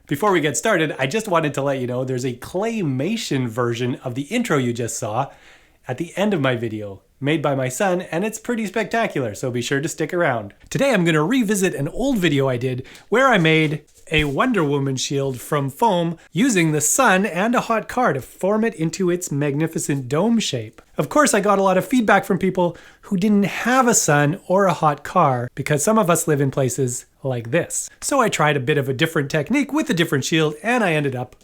Before we get started, I just wanted to let you know there's a Claymation version of the intro you just saw at the end of my video, made by my son, and it's pretty spectacular, so be sure to stick around. Today I'm going to revisit an old video I did where I made a Wonder Woman shield from foam using the sun and a hot car to form it into its magnificent dome shape. Of course, I got a lot of feedback from people who didn't have a sun or a hot car because some of us live in places like this. So I tried a bit of a different technique with a different shield and I ended up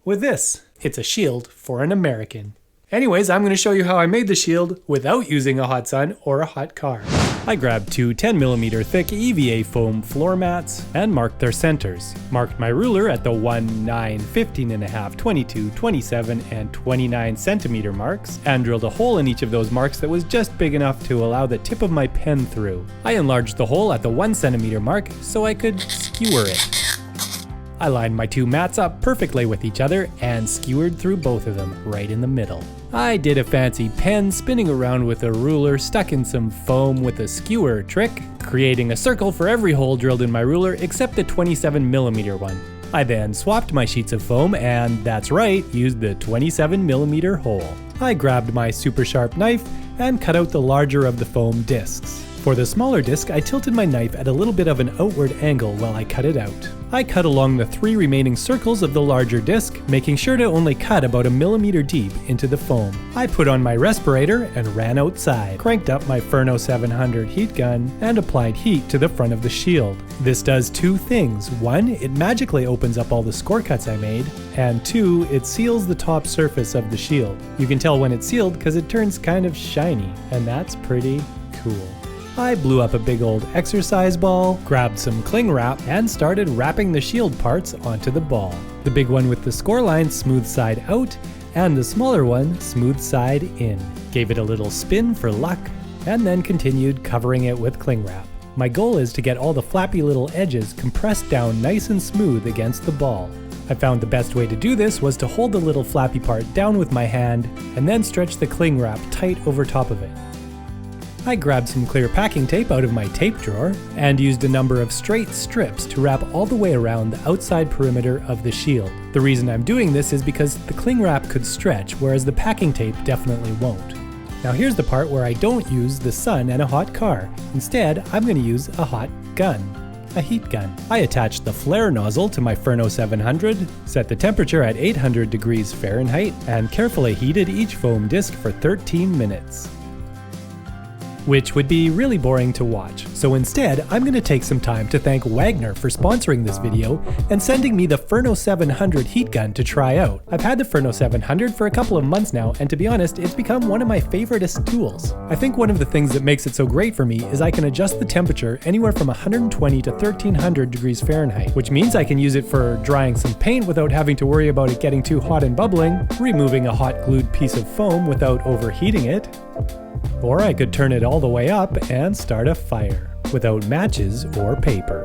with this. It's a shield for an American. Anyways, I'm going to show you how I made the shield without using a hot sun or a hot car. I grabbed two 10mm thick EVA foam floor mats and marked their centers. Marked my ruler at the 1, 9, 15.5, 22, 27, and 29 centimeter marks and drilled a hole in each of those marks that was just big enough to allow the tip of my pen through. I enlarged the hole at the 1 centimeter mark so I could skewer it. I lined my two mats up perfectly with each other and skewered through both of them right in the middle. I did a fancy pen spinning around with a ruler stuck in some foam with a skewer trick, creating a circle for every hole drilled in my ruler except the 27mm one. I then swapped my sheets of foam and, that's right, used the 27mm hole. I grabbed my super sharp knife and cut out the larger of the foam discs. For the smaller disc, I tilted my knife at a little bit of an outward angle while I cut it out. I cut along the 3 remaining circles of the larger disc, making sure to only cut about 1 millimeter deep into the foam. I put on my respirator and ran outside, cranked up my Furno 700 heat gun, and applied heat to the front of the shield. This does 2 things. 1, it magically opens up all the score cuts I made, and 2, it seals the top surface of the shield. You can tell when it's sealed because it turns kind of shiny, and that's pretty cool. I blew up a big old exercise ball, grabbed some cling wrap, and started wrapping the shield parts onto the ball. The big one with the score line smooth side out, and the smaller one smooth side in. Gave it a little spin for luck, and then continued covering it with cling wrap. My goal is to get all the flappy little edges compressed down nice and smooth against the ball. I found the best way to do this was to hold the little flappy part down with my hand, and then stretch the cling wrap tight over top of it. I grabbed some clear packing tape out of my tape drawer and used a number of straight strips to wrap all the way around the outside perimeter of the shield. The reason I'm doing this is because the cling wrap could stretch, whereas the packing tape definitely won't. Now here's the part where I don't use the sun and a hot car. Instead, I'm going to use a hot gun. A heat gun. I attached the flare nozzle to my Ferno 700, set the temperature at 800 degrees Fahrenheit, and carefully heated each foam disc for 13 minutes. Which would be really boring to watch. So instead, I'm going to take some time to thank Wagner for sponsoring this video and sending me the Furno 700 heat gun to try out. I've had the Furno 700 for a couple of months now, and to be honest, it's become one of my favoriteest tools. I think one of the things that makes it so great for me is I can adjust the temperature anywhere from 120 to 1300 degrees Fahrenheit, which means I can use it for drying some paint without having to worry about it getting too hot and bubbling, removing a hot glued piece of foam without overheating it, or I could turn it all the way up and start a fire without matches or paper.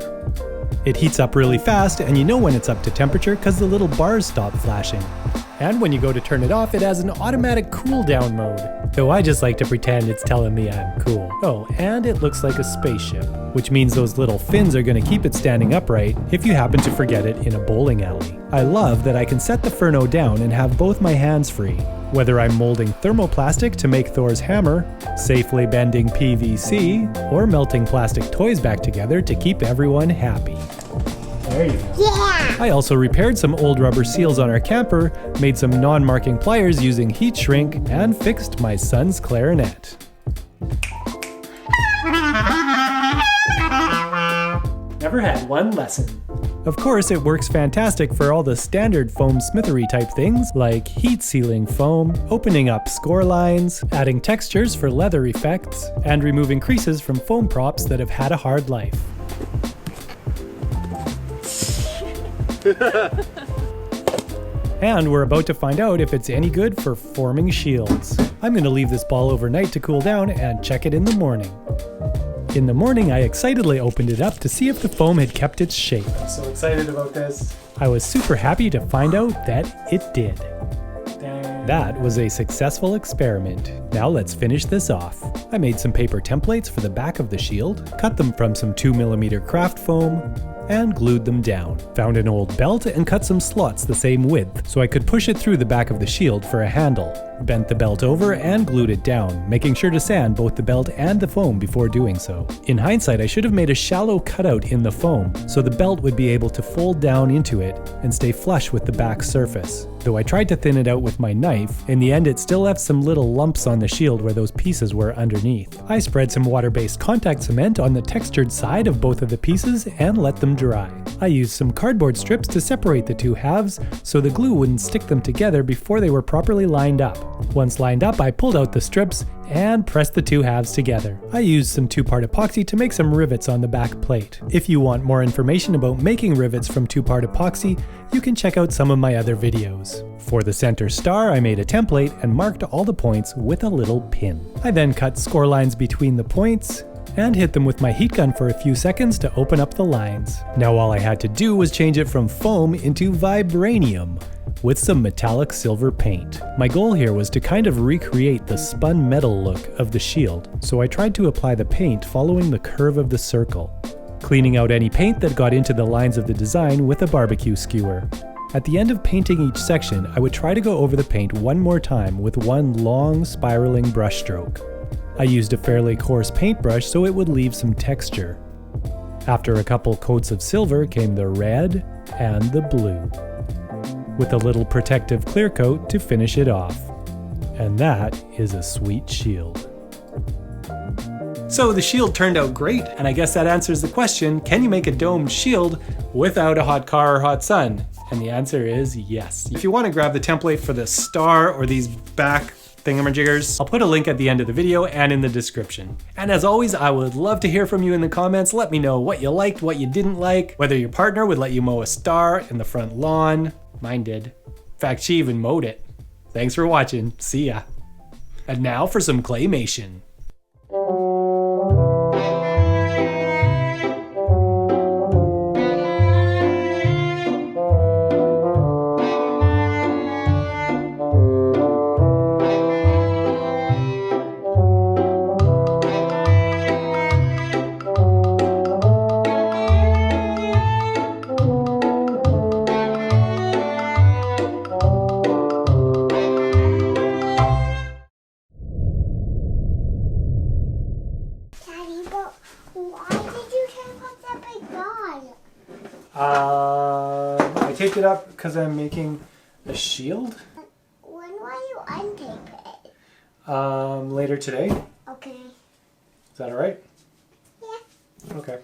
It heats up really fast, and you know when it's up to temperature because the little bars stop flashing. And when you go to turn it off, it has an automatic cool down mode. Though I just like to pretend it's telling me I'm cool. Oh, and it looks like a spaceship, which means those little fins are going to keep it standing upright if you happen to forget it in a bowling alley. I love that I can set the Furno down and have both my hands free. Whether I'm molding thermoplastic to make Thor's hammer, safely bending PVC, or melting plastic toys back together to keep everyone happy. There you go. Yeah! I also repaired some old rubber seals on our camper, made some non-marking pliers using heat shrink, and fixed my son's clarinet. Never had one lesson. Of course, it works fantastic for all the standard foam smithery type things like heat sealing foam, opening up score lines, adding textures for leather effects, and removing creases from foam props that have had a hard life. And we're about to find out if it's any good for forming shields. I'm going to leave this ball overnight to cool down and check it in the morning. In the morning, I excitedly opened it up to see if the foam had kept its shape. I'm so excited about this. I was super happy to find out that it did. Dang. That was a successful experiment. Now let's finish this off. I made some paper templates for the back of the shield, cut them from some 2mm craft foam, and glued them down. Found an old belt and cut some slots the same width so I could push it through the back of the shield for a handle. Bent the belt over and glued it down, making sure to sand both the belt and the foam before doing so. In hindsight, I should have made a shallow cutout in the foam so the belt would be able to fold down into it and stay flush with the back surface. Though I tried to thin it out with my knife, in the end it still left some little lumps on the shield where those pieces were underneath. I spread some water-based contact cement on the textured side of both of the pieces and let them dry. I used some cardboard strips to separate the two halves so the glue wouldn't stick them together before they were properly lined up. Once lined up, I pulled out the strips and pressed the two halves together. I used some 2-part epoxy to make some rivets on the back plate. If you want more information about making rivets from 2-part epoxy, you can check out some of my other videos. For the center star, I made a template and marked all the points with a little pin. I then cut score lines between the points and hit them with my heat gun for a few seconds to open up the lines. Now all I had to do was change it from foam into vibranium with some metallic silver paint. My goal here was to kind of recreate the spun metal look of the shield, so I tried to apply the paint following the curve of the circle, cleaning out any paint that got into the lines of the design with a barbecue skewer. At the end of painting each section, I would try to go over the paint one more time with one long spiraling brush stroke. I used a fairly coarse paintbrush so it would leave some texture. After a couple coats of silver came the red and the blue, with a little protective clear coat to finish it off. And that is a sweet shield. So the shield turned out great, and I guess that answers the question, can you make a domed shield without a hot car or hot sun? And the answer is yes. If you want to grab the template for the star or these back thingamajiggers, I'll put a link at the end of the video and in the description. And as always, I would love to hear from you in the comments. Let me know what you liked, what you didn't like, whether your partner would let you mow a star in the front lawn. Mine did. In fact, she even mowed it. Thanks for watching. See ya. And now for some claymation. I taped it up because I'm making a shield. When will you untape it? Later today. Okay. Is that alright? Yeah. Okay.